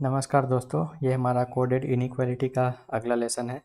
नमस्कार दोस्तों, ये हमारा कोडेड इनइक्वालिटी का अगला लेसन है।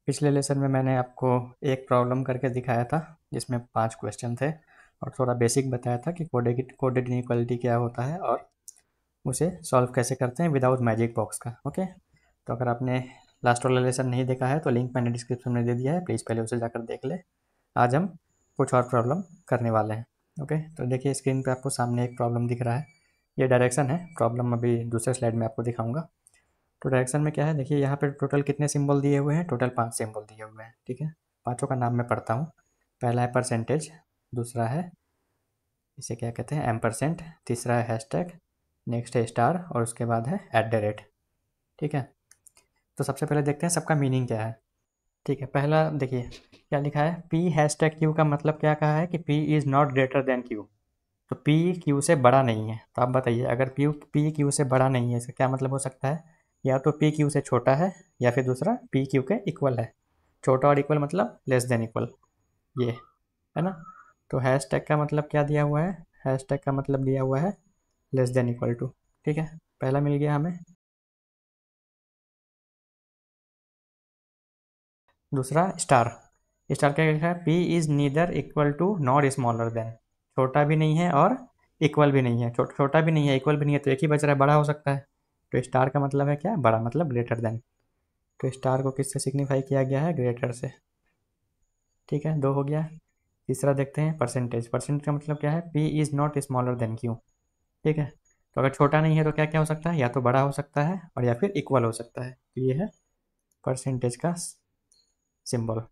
पिछले लेसन में मैंने आपको एक प्रॉब्लम करके दिखाया था जिसमें 5 क्वेश्चन थे और थोड़ा बेसिक बताया था कि कोडेड इनइक्वालिटी क्या होता है और उसे सॉल्व कैसे करते हैं विदाउट मैजिक बॉक्स का। ओके, तो अगर आपने लास्ट वाला लेसन नहीं देखा है तो लिंक मैंने डिस्क्रिप्शन में दे दिया है, प्लीज़ पहले उसे जाकर देख ले। आज हम कुछ और प्रॉब्लम करने वाले हैं। ओके, तो देखिए स्क्रीन पे आपको सामने एक प्रॉब्लम दिख रहा है। ये डायरेक्शन है, प्रॉब्लम अभी दूसरे स्लाइड में आपको दिखाऊंगा। तो डायरेक्शन में क्या है, देखिए यहाँ पे टोटल कितने सिंबल दिए हुए हैं, टोटल 5 सिंबल दिए हुए हैं। ठीक है, पाँचों का नाम मैं पढ़ता हूँ। पहला है परसेंटेज, दूसरा है इसे क्या कहते हैं एम्परसेंट, तीसरा है हैशटैग, नेक्स्ट है स्टार और उसके बाद है @। ठीक है, तो सबसे पहले देखते हैं सबका मीनिंग क्या है। ठीक है, पहला देखिए क्या लिखा है, पी हैशटैग क्यू का मतलब क्या कहा है कि P is not greater than Q. तो पी क्यू से बड़ा नहीं है। तो आप बताइए, अगर पी क्यू से बड़ा नहीं है इसका क्या मतलब हो सकता है? या तो पी क्यू से छोटा है या फिर दूसरा पी क्यू के इक्वल है। छोटा और इक्वल मतलब लेस देन इक्वल, ये है ना। तो हैश टैग का मतलब क्या दिया हुआ है, हैश टैग का मतलब दिया हुआ है लेस देन इक्वल टू। ठीक है, पहला मिल गया हमें। दूसरा स्टार, स्टार क्या लिखा है, P is neither equal to nor smaller than. छोटा भी नहीं है और इक्वल भी नहीं है। छोटा भी नहीं है, इक्वल भी नहीं है, तो एक ही बच रहा है, बड़ा हो सकता है। तो स्टार का मतलब है क्या, बड़ा, मतलब ग्रेटर देन। तो स्टार को किससे सिग्निफाई किया गया है, ग्रेटर से। ठीक है, दो हो गया। तीसरा देखते हैं परसेंटेज। परसेंटेज का मतलब क्या है, P is not smaller than Q. ठीक है, तो अगर छोटा नहीं है तो क्या क्या हो सकता है, या तो बड़ा हो सकता है और या फिर इक्वल हो सकता है। तो ये है परसेंटेज का सिंबल।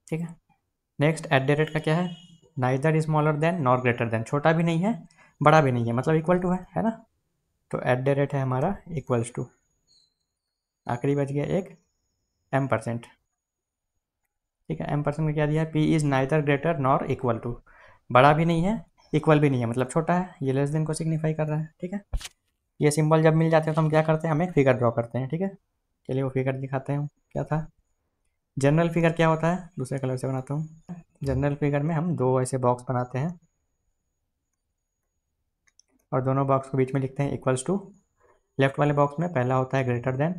ठीक है, नेक्स्ट @ का क्या है, neither smaller than nor greater than. छोटा भी नहीं है, बड़ा भी नहीं है, मतलब इक्वल टू है ना। तो @ है हमारा इक्वल्स टू। आखिरी बच गया एक %। ठीक है, %, में क्या दिया है, P is neither greater nor equal to. बड़ा भी नहीं है, इक्वल भी नहीं है, मतलब छोटा है। ये लेस देन को सिग्निफाई कर रहा है। ठीक है, ये सिंबल जब मिल जाते हैं तो हम क्या करते हैं, हम एक फिगर ड्रॉ करते हैं। ठीक है, चलिए वो फिगर दिखाते हैं। क्या था, जनरल फिगर क्या होता है, दूसरे कलर से बनाता हूँ। जनरल फिगर में हम दो ऐसे बॉक्स बनाते हैं और दोनों बॉक्स को बीच में लिखते हैं इक्वल्स टू। लेफ्ट वाले बॉक्स में पहला होता है ग्रेटर देन,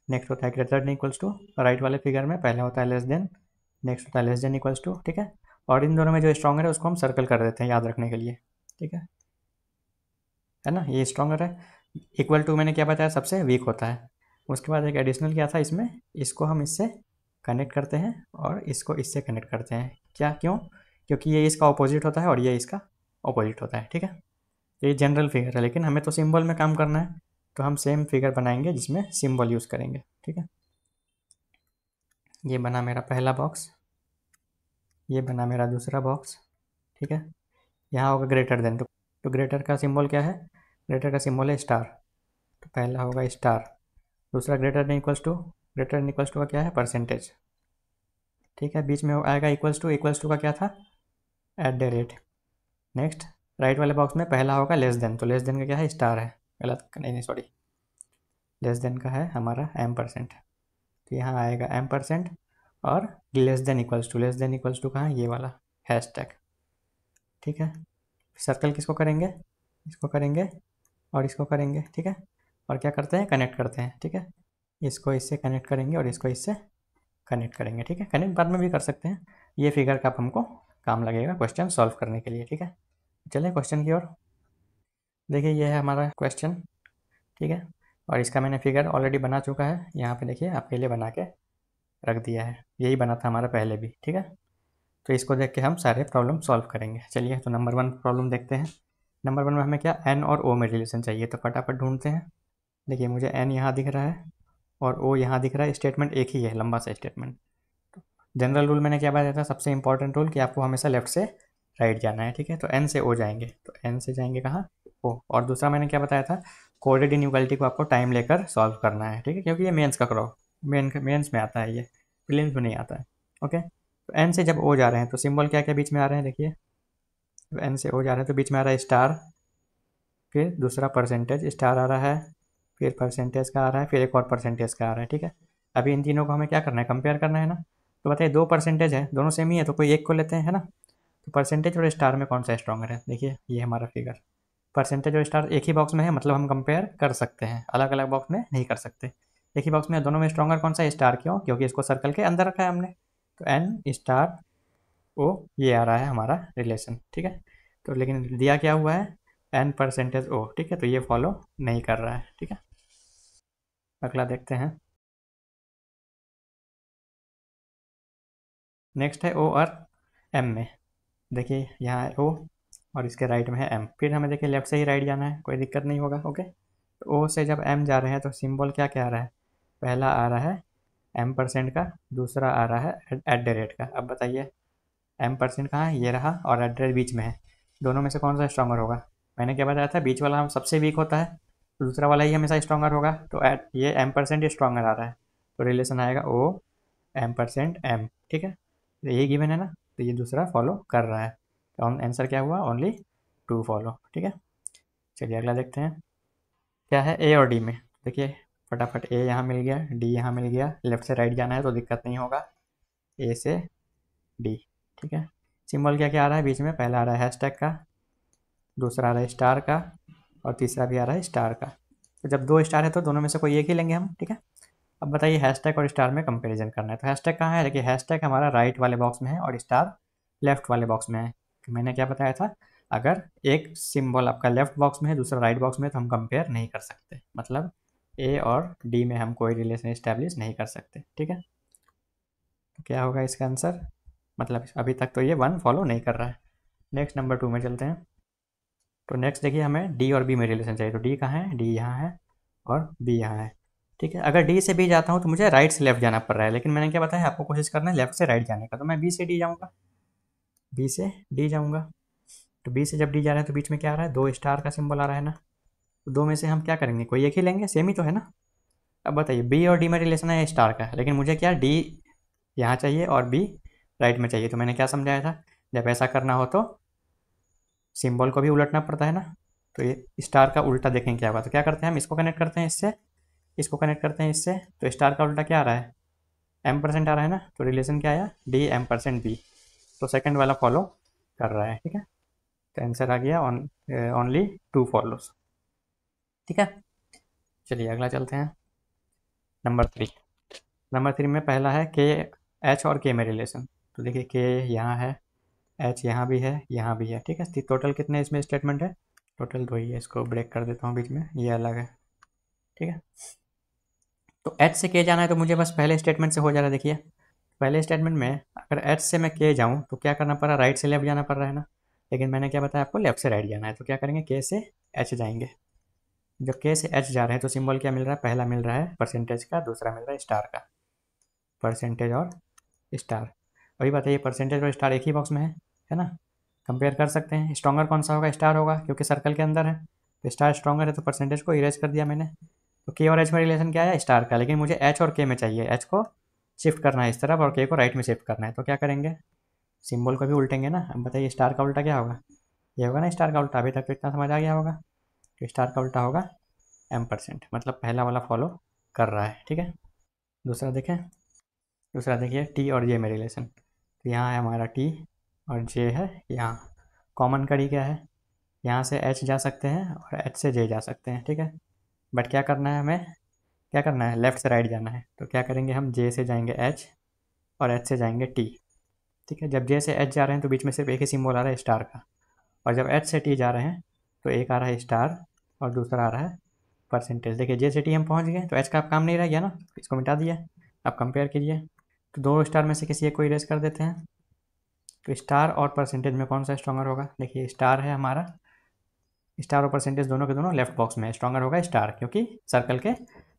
नेक्स्ट होता है greater than equals to. Right वाले फिगर में पहला होता है लेस देन, नेक्स्ट होता है लेस देन इक्वल्स टू। ठीक है, और इन दोनों में जो स्ट्रॉन्गर है उसको हम सर्कल कर देते हैं याद रखने के लिए। ठीक है ना, ये स्ट्रॉन्गर है। इक्वल टू मैंने क्या बताया सबसे वीक होता है। उसके बाद एक एडिशनल क्या था इसमें, इसको हम इससे कनेक्ट करते हैं और इसको इससे कनेक्ट करते हैं। क्या, क्यों? क्योंकि ये इसका ऑपोजिट होता है और ये इसका ऑपोजिट होता है। ठीक है, ये जनरल फिगर है, लेकिन हमें तो सिंबल में काम करना है, तो हम सेम फिगर बनाएंगे जिसमें सिंबल यूज़ करेंगे। ठीक है, ये बना मेरा पहला बॉक्स, ये बना मेरा दूसरा बॉक्स। ठीक है, यहाँ होगा ग्रेटर देन, तो ग्रेटर का सिंबल क्या है, ग्रेटर का सिंबल है स्टार। तो पहला होगा स्टार, दूसरा greater than equals to, greater than equals to का क्या है, परसेंटेज। ठीक है, बीच में आएगा इक्वल्स टू, इक्वल्स टू का क्या था, @। नेक्स्ट राइट वाले बॉक्स में पहला होगा लेस देन, तो लेस देन का क्या है, स्टार है। गलत, नहीं सॉरी, लेस देन का है हमारा %। तो यहाँ आएगा %। और less than equals to, less than equals to कहाँ है, ये वाला हैश टैग। ठीक है, सर्कल किसको करेंगे, इसको करेंगे और इसको करेंगे। ठीक है, और क्या करते हैं, कनेक्ट करते हैं। ठीक है, इसको इससे कनेक्ट करेंगे और इसको इससे कनेक्ट करेंगे। ठीक है, कनेक्ट बाद में भी कर सकते हैं, ये फिगर का हमको काम लगेगा क्वेश्चन सॉल्व करने के लिए। ठीक है, चलिए क्वेश्चन की ओर। देखिए ये है हमारा क्वेश्चन। ठीक है, और इसका मैंने फिगर ऑलरेडी बना चुका है, यहाँ पे देखिए आपके लिए बना के रख दिया है। यही बना था हमारा पहले भी। ठीक है, तो इसको देख के हम सारे प्रॉब्लम सॉल्व करेंगे। चलिए, तो नंबर 1 प्रॉब्लम देखते हैं। नंबर 1 में हमें क्या, एन और ओ में रिलेशन चाहिए, तो फटाफट ढूंढते हैं। देखिए मुझे एन यहाँ दिख रहा है और ओ यहाँ दिख रहा है, स्टेटमेंट एक ही है, लंबा सा स्टेटमेंट। जनरल रूल मैंने क्या बताया था, सबसे इंपॉर्टेंट रूल, कि आपको हमेशा लेफ्ट से राइट जाना है। ठीक है, तो एन से ओ जाएंगे, तो एन से जाएंगे कहाँ, ओ। और दूसरा मैंने क्या बताया था, कोडेड इनइक्वालिटी को आपको टाइम लेकर सॉल्व करना है। ठीक है, क्योंकि ये मेंस का मेंस में आता है, ये प्रीलिम्स में नहीं आता है। ओके, तो एन से जब ओ जा रहे हैं तो सिंबल क्या क्या बीच में आ रहे हैं, देखिए एन से ओ जा रहे हैं तो बीच में आ रहा है स्टार, फिर दूसरा परसेंटेज स्टार आ रहा है, फिर परसेंटेज का आ रहा है, फिर एक और परसेंटेज का आ रहा है। ठीक है, अभी इन तीनों को हमें क्या करना है, कंपेयर करना है ना। तो बताइए, दो परसेंटेज है, दोनों सेम ही है, तो कोई एक को लेते हैं, है ना। तो परसेंटेज और स्टार में कौन सा स्ट्रॉन्गर है, देखिए ये हमारा फिगर, परसेंटेज और स्टार एक ही बॉक्स में है, मतलब हम कंपेयर कर सकते हैं, अलग अलग बॉक्स में नहीं कर सकते। एक ही बॉक्स में दोनों में स्ट्रॉन्गर कौन सा है? स्टार। क्यों? क्योंकि इसको सर्कल के अंदर रखा है हमने। तो एन स्टार ओ, ये आ रहा है हमारा रिलेशन, ठीक है। तो लेकिन दिया क्या हुआ है? एन परसेंटेज ओ, ठीक है। तो ये फॉलो नहीं कर रहा है, ठीक है। अगला देखते हैं। नेक्स्ट है ओ और एम में। देखिए यहाँ है ओ और इसके राइट में है एम। फिर हमें देखिए लेफ्ट से ही राइट जाना है, कोई दिक्कत नहीं होगा, ओके। तो ओ से जब एम जा रहे हैं तो सिंबल क्या क्या आ रहा है? पहला आ रहा है एम परसेंट का, दूसरा आ रहा है एट द रेट का। अब बताइए एम परसेंट कहाँ है? ये रहा, और एट द रेट बीच में है। दोनों में से कौन सा स्ट्रॉन्गर होगा? मैंने क्या बताया था? बीच वाला हम सबसे वीक होता है, तो दूसरा वाला ही हमेशा स्ट्रॉन्गर होगा। तो एट ये एम परसेंट स्ट्रॉन्गर आ रहा है, तो रिलेशन आएगा ओ एम परसेंट एम, ठीक है। तो यही गिवन है ना, तो ये दूसरा फॉलो कर रहा है। तो आंसर क्या हुआ? ओनली टू फॉलो, ठीक है। चलिए अगला देखते हैं। क्या है ए और डी में? देखिए फटाफट, ए यहाँ मिल गया, डी यहाँ मिल गया, लेफ्ट से राइट जाना है तो दिक्कत नहीं होगा। ए से डी, ठीक है। सिंबल क्या क्या आ रहा है बीच में? पहला आ रहा है हैशटैग का, दूसरा आ रहा है स्टार का, और तीसरा भी आ रहा है स्टार का। तो जब दो स्टार है तो दोनों में से कोई एक ही लेंगे हम, ठीक है। अब बताइए हैशटैग और स्टार में कंपैरिजन करना है, तो हैशटैग कहाँ है? देखिए हैशटैग हमारा राइट वाले बॉक्स में है और स्टार लेफ्ट वाले बॉक्स में है। तो मैंने क्या बताया था? अगर एक सिंबल आपका लेफ्ट बॉक्स में है, दूसरा राइट बॉक्स में है, तो हम कंपेयर नहीं कर सकते, मतलब ए और डी में हम कोई रिलेशन इस्टेब्लिश नहीं कर सकते, ठीक है। तो क्या होगा इसका आंसर? मतलब अभी तक तो ये वन फॉलो नहीं कर रहा है। नेक्स्ट नंबर टू में चलते हैं। तो नेक्स्ट देखिए हमें डी और बी में रिलेशन चाहिए। तो डी कहाँ है? डी यहाँ है और बी यहाँ है, ठीक है। अगर डी से बी जाता हूँ तो मुझे राइट से लेफ्ट जाना पड़ रहा है, लेकिन मैंने क्या बताया आपको? कोशिश करना है लेफ्ट से राइट जाने का। तो मैं बी से डी जाऊँगा, बी से डी जाऊँगा। तो बी से जब डी जा रहे हैं तो बीच में क्या आ रहा है? दो स्टार का सिंबल आ रहा है ना। तो दो में से हम क्या करेंगे? कोई एक ही लेंगे, सेम ही तो है ना। अब बताइए बी और डी में रिलेशन है स्टार का, लेकिन मुझे क्या डी यहाँ चाहिए और बी राइट में चाहिए। तो मैंने क्या समझाया था? जब ऐसा करना हो तो सिंबल को भी उलटना पड़ता है ना। तो ये स्टार का उल्टा देखें क्या होगा। तो क्या करते हैं हम? इसको कनेक्ट करते हैं इससे, इसको कनेक्ट करते हैं इससे। तो स्टार का उल्टा क्या आ रहा है? एम परसेंट आ रहा है ना। तो रिलेशन क्या आया? D M percent B. तो सेकंड वाला फॉलो कर रहा है, ठीक है। तो आंसर आ गया ओनली टू फॉलोस, ठीक है। चलिए अगला चलते हैं। Number three. नंबर थ्री में पहला है के एच और के में रिलेशन। तो देखिए के यहाँ है, एच यहाँ भी है, यहाँ भी है, ठीक है। टोटल कितने इसमें स्टेटमेंट है? टोटल दो ही है। इसको ब्रेक कर देता हूँ बीच में, ये अलग है, ठीक है। तो एच से के जाना है तो मुझे बस पहले स्टेटमेंट से हो जा रहा है। देखिए पहले स्टेटमेंट में अगर एच से मैं के जाऊँ तो क्या करना पड़ रहा है? राइट से लेफ्ट जाना पड़ रहा है ना। लेकिन मैंने क्या बताया आपको? लेफ्ट से राइट जाना है। तो क्या करेंगे? के से एच जाएंगे। जब के से एच जा रहे हैं तो सिंबल क्या मिल रहा है? पहला मिल रहा है परसेंटेज का, दूसरा मिल रहा है स्टार का। परसेंटेज और स्टार। वही बात है, ये परसेंटेज और स्टार एक ही बॉक्स में है ना। कंपेयर कर सकते हैं। स्ट्रॉन्गर कौन सा होगा? स्टार होगा, क्योंकि सर्कल के अंदर है। तो स्टार स्ट्रॉन्गर है तो परसेंटेज को इरेज कर दिया मैंने। तो के और एच में रिलेशन क्या है? स्टार का। लेकिन मुझे एच और के में चाहिए, एच को शिफ्ट करना है इस तरफ और के को राइट में शिफ्ट करना है। तो क्या करेंगे? सिंबल को भी उल्टेंगे ना। अब बताइए स्टार का उल्टा क्या होगा? ये होगा ना स्टार का उल्टा। अभी तक तो इतना समझ आ गया होगा। तो स्टार का उल्टा होगा एम परसेंट, मतलब पहला वाला फॉलो कर रहा है, ठीक है। दूसरा देखें। दूसरा देखिए टी और जे में रिलेशन। तो यहाँ है हमारा टी और जे है यहाँ। कॉमन कड़ी क्या है? यहाँ से एच जा सकते हैं और एच से जे जा सकते हैं, ठीक है। बट क्या करना है हमें? क्या करना है? लेफ्ट से राइट जाना है। तो क्या करेंगे हम? जे से जाएंगे एच और एच से जाएंगे टी, ठीक है। जब जे से एच जा रहे हैं तो बीच में सिर्फ एक ही सिंबल आ रहा है स्टार का, और जब एच से टी जा रहे हैं तो एक आ रहा है स्टार और दूसरा आ रहा है परसेंटेज। देखिए जे से टी हम पहुँच गए तो एच का अब काम नहीं रह गया ना, इसको मिटा दिया। अब कंपेयर कीजिए। तो दो स्टार में से किसी एक को इरेज कर देते हैं। तो स्टार और परसेंटेज में कौन सा स्ट्रॉन्गर होगा? देखिए स्टार है हमारा, स्टार और परसेंटेज दोनों के दोनों लेफ्ट बॉक्स में है। स्ट्रॉन्गर होगा स्टार, क्योंकि सर्कल के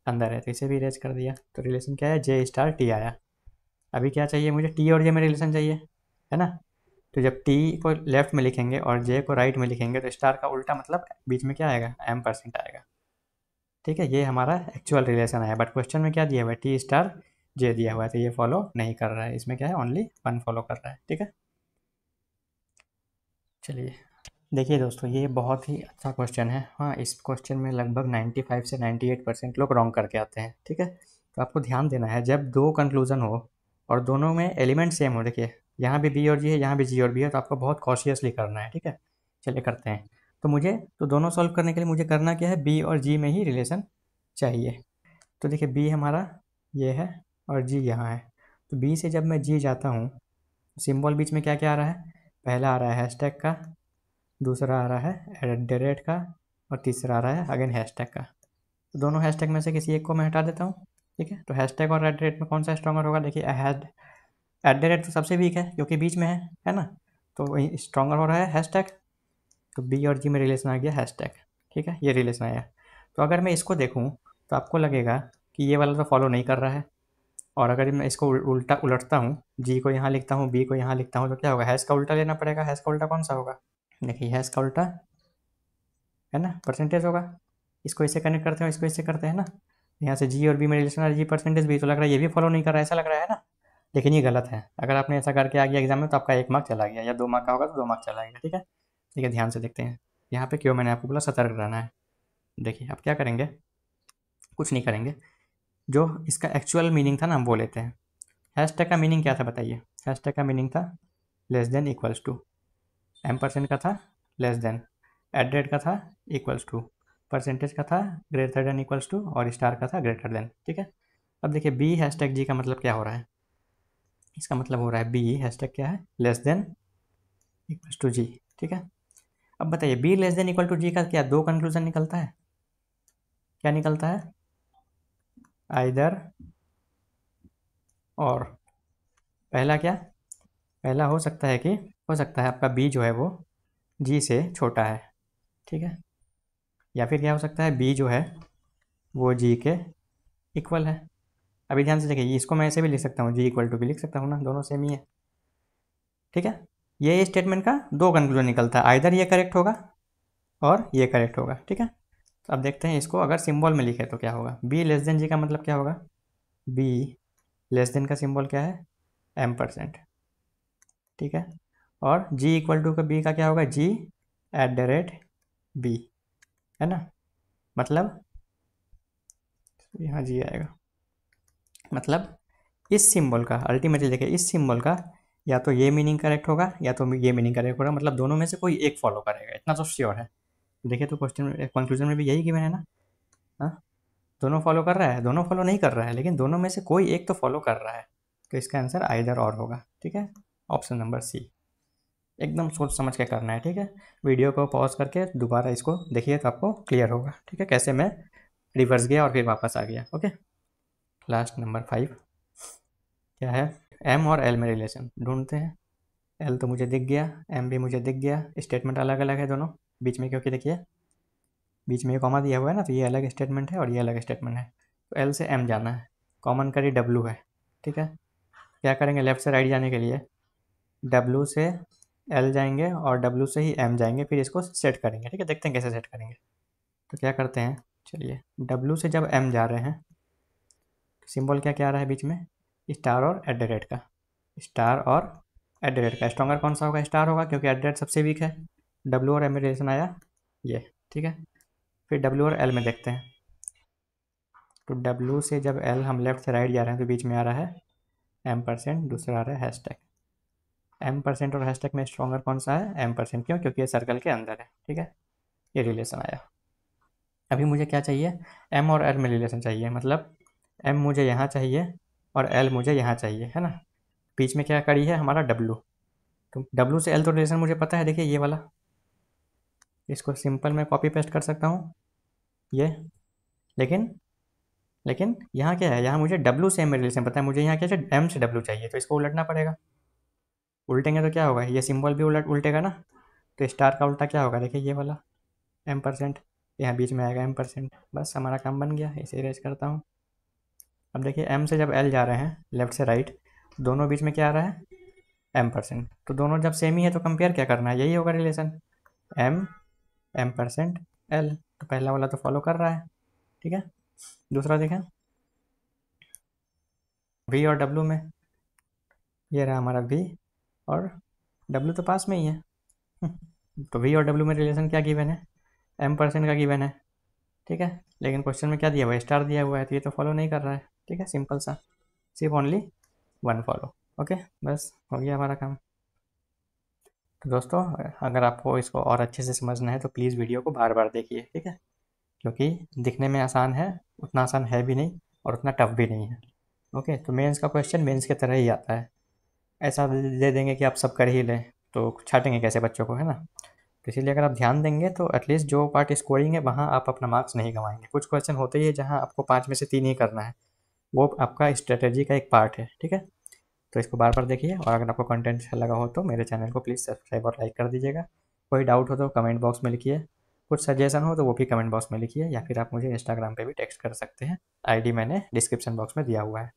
अंदर है। तो इसे भी इरेज कर दिया। तो रिलेशन क्या है? जे स्टार टी आया। अभी क्या चाहिए मुझे? टी और जे में रिलेशन चाहिए, है ना। तो जब टी को लेफ्ट में लिखेंगे और जे को राइट में लिखेंगे तो स्टार का उल्टा, मतलब बीच में क्या आएगा? एम परसेंट आएगा, ठीक है। ये हमारा एक्चुअल रिलेशन आया। बट क्वेश्चन में क्या दिया हुआ है? टी स्टार जे दिया हुआ है, तो ये फॉलो नहीं कर रहा है। इसमें क्या है? ओनली वन फॉलो कर रहा है, ठीक है। चलिए देखिए दोस्तों, ये बहुत ही अच्छा क्वेश्चन है। हाँ, इस क्वेश्चन में लगभग 95 से 98% लोग रॉन्ग करके आते हैं, ठीक है। तो आपको ध्यान देना है, जब दो कंक्लूजन हो और दोनों में एलिमेंट सेम हो, देखिए यहाँ भी बी और जी है, यहाँ भी जी और बी है, तो आपको बहुत कॉशियसली करना है, ठीक है। चलिए करते हैं। तो दोनों सॉल्व करने के लिए मुझे करना क्या है, बी और जी में ही रिलेशन चाहिए। तो देखिए बी हमारा ये है और जी यहाँ है, तो बी से जब मैं जी जाता हूँ, सिंबल बीच में क्या क्या आ रहा है, पहला आ रहा है हैशटैग का, दूसरा आ रहा है @ का, और तीसरा आ रहा है अगेन हैशटैग का। तो दोनों हैशटैग में से किसी एक को मैं हटा देता हूँ, ठीक है। तो हैशटैग और @ में कौन सा स्ट्रॉन्गर होगा, देखिए @ तो सबसे वीक है क्योंकि बीच में है ना, तो वही स्ट्रॉन्गर हो रहा है हैशटैग। तो बी और जी में रिलेशन आ गया हैशटैग, ठीक है, ये रिलेशन आया। तो अगर मैं इसको देखूँ तो आपको लगेगा कि ये वाला तो फॉलो नहीं कर रहा है, और अगर मैं इसको उल्टा उलटता हूँ, जी को यहाँ लिखता हूँ, बी को यहाँ लिखता हूँ, तो क्या होगा, हैश का उल्टा लेना पड़ेगा। हैश का उल्टा कौन सा होगा, देखिए हैश का उल्टा है ना परसेंटेज होगा। इसको इससे कनेक्ट करते हैं, इसको इससे करते हैं ना, यहाँ से जी और बी में रिलेशन आ रहा है, जी परसेंटेज बी, तो लग रहा है ये भी फॉलो नहीं कर रहा है, ऐसा लग रहा है ना। लेकिन ये गलत है, अगर आपने ऐसा करके आ गया एग्जाम में तो आपका 1 मार्क चला गया, या 2 मार्क का होगा तो 2 मार्क चला गया, ठीक है। ठीक है, ध्यान से देखते हैं यहाँ पे क्यों मैंने आपको बोला सतर्क रहना है। देखिए आप क्या करेंगे, कुछ नहीं करेंगे, जो इसका एक्चुअल मीनिंग था ना हम वो लेते हैं। हैशटैग का मीनिंग क्या था बताइए, हैशटैग का मीनिंग था less than equals to, M% का था लेस देन, @ का था इक्वल्स टू, परसेंटेज का था ग्रेटर देन इक्वल्स टू, और स्टार का था ग्रेटर देन, ठीक है। अब देखिए बी हैशटैग जी का मतलब क्या हो रहा है, इसका मतलब हो रहा है बी हैशटैग क्या है, less than equals to G, ठीक है। अब बताइए B less than equal to G का क्या दो कंक्लूजन निकलता है, क्या निकलता है, आइदर और। पहला क्या, पहला हो सकता है कि हो सकता है आपका बी जो है वो जी से छोटा है, ठीक है, या फिर क्या हो सकता है बी जो है वो जी के इक्वल है। अभी ध्यान से देखिए, इसको मैं ऐसे भी लिख सकता हूँ, जी इक्वल टू भी लिख सकता हूँ ना, दोनों सेम ही है, ठीक है। ये स्टेटमेंट का दो कंक्लूजन निकलता है, आइदर ये करेक्ट होगा और ये करेक्ट होगा, ठीक है। तो अब देखते हैं इसको अगर सिंबल में लिखे तो क्या होगा, बी लेस देन जी का मतलब क्या होगा, बी लेस देन का सिंबल क्या है, M%, ठीक है। और जी इक्वल टू का बी का क्या होगा, जी @b, है ना, मतलब यहाँ जी आएगा, मतलब इस सिंबल का अल्टीमेटली देखिए, इस सिंबल का या तो ये मीनिंग करेक्ट होगा या तो ये मीनिंग करेक्ट होगा, मतलब दोनों में से कोई एक फॉलो करेगा, इतना तो श्योर है। देखिए तो क्वेश्चन कंक्लूजन में भी यही गिवन है ना, हाँ, दोनों फॉलो कर रहा है, दोनों फॉलो नहीं कर रहा है, लेकिन दोनों में से कोई एक तो फॉलो कर रहा है, तो इसका आंसर आइदर और होगा, ठीक है, ऑप्शन नंबर सी। एकदम सोच समझ के करना है, ठीक है। वीडियो को पॉज करके दोबारा इसको देखिए तो आपको क्लियर होगा, ठीक है, कैसे मैं रिवर्स गया और फिर वापस आ गया। ओके, लास्ट नंबर 5 क्या है, एम और एल में रिलेशन ढूंढते हैं। एल तो मुझे दिख गया, एम भी मुझे दिख गया, स्टेटमेंट अलग अलग है दोनों बीच में, क्योंकि देखिए बीच में ये कॉमा दिया हुआ है ना, तो ये अलग स्टेटमेंट है और ये अलग स्टेटमेंट है। तो एल से एम जाना है, कॉमन करी डब्लू है, ठीक है। क्या करेंगे, लेफ्ट से राइट जाने के लिए डब्लू से एल जाएंगे और डब्लू से ही एम जाएंगे, फिर इसको सेट करेंगे, ठीक है, देखते हैं कैसे सेट करेंगे। तो क्या करते हैं, चलिए डब्लू से जब एम जा रहे हैं तो सिंबल क्या क्या आ रहा है बीच में, स्टार और @ का, स्टार और @ का, स्ट्रॉन्गर कौन सा होगा, स्टार होगा, क्योंकि @ सबसे वीक है। डब्लू और एम में रिलेशन आया ये, ठीक है। फिर डब्लू और एल में देखते हैं, तो डब्लू से जब एल हम लेफ्ट से राइट जा रहे हैं तो बीच में आ रहा है M%, दूसरा आ रहा है हैशटैग। M% और हैशटैग में स्ट्रॉन्गर कौन सा है, M%, क्यों, क्योंकि ये सर्कल के अंदर है, ठीक है, ये रिलेशन आया। अभी मुझे क्या चाहिए, M और L में रिलेशन चाहिए, मतलब M मुझे यहाँ चाहिए और L मुझे यहाँ चाहिए, है ना। बीच में क्या कड़ी है हमारा W, तो W से L तो रिलेशन मुझे पता है, देखिए ये वाला, इसको सिंपल मैं कॉपी पेस्ट कर सकता हूँ ये, लेकिन लेकिन यहाँ क्या है, यहाँ मुझे W से M में रिलेशन पता है, मुझे यहाँ क्या चाहिए, M से W चाहिए, तो इसको उलटना पड़ेगा। उल्टेंगे तो क्या होगा, ये सिंबल भी उल्टेगा ना, तो स्टार का उल्टा क्या होगा, देखिए ये वाला M%, यहाँ बीच में आएगा M%, बस हमारा काम बन गया, इसे इरेज करता हूँ। अब देखिए M से जब L जा रहे हैं लेफ्ट से राइट, दोनों बीच में क्या आ रहा है, M%, तो दोनों जब सेम ही है तो कंपेयर क्या करना है, यही होगा रिलेशन, M M% L, तो पहला वाला तो फॉलो कर रहा है, ठीक है। दूसरा देखें, V और W में, ये रहा हमारा V और W तो पास में ही है, तो V और W में रिलेशन क्या गिवन है, M% का गिवन है, ठीक है। लेकिन क्वेश्चन में क्या दिया हुआ है, स्टार दिया हुआ है, तो ये तो फॉलो नहीं कर रहा है, ठीक है, सिंपल सा, सिर्फ ओनली 1 फॉलो। ओके, बस हो गया हमारा काम। तो दोस्तों, अगर आपको इसको और अच्छे से समझना है तो प्लीज़ वीडियो को बार बार देखिए, ठीक है, क्योंकि दिखने में आसान है, उतना आसान है भी नहीं और उतना टफ भी नहीं है। ओके, तो मेंस का क्वेश्चन मेंस की तरह ही आता है। ऐसा दे देंगे कि आप सब कर ही लें तो छाटेंगे कैसे बच्चों को, है ना। तो इसीलिए अगर आप ध्यान देंगे तो एटलीस्ट जो पार्ट स्कोरिंग है वहाँ आप अपना मार्क्स नहीं गंवाएंगे। कुछ क्वेश्चन होते ही है जहाँ आपको 5 में से 3 ही करना है, वो आपका स्ट्रेटेजी का एक पार्ट है, ठीक है। तो इसको बार बार देखिए, और अगर आपको कंटेंट अच्छा लगा हो तो मेरे चैनल को प्लीज़ सब्सक्राइब और लाइक कर दीजिएगा। कोई डाउट हो तो कमेंट बॉक्स में लिखिए, कुछ सजेशन हो तो वो भी कमेंट बॉक्स में लिखिए, या फिर आप मुझे इंस्टाग्राम पे भी टेक्स्ट कर सकते हैं। आईडी मैंने डिस्क्रिप्शन बॉक्स में दिया हुआ है।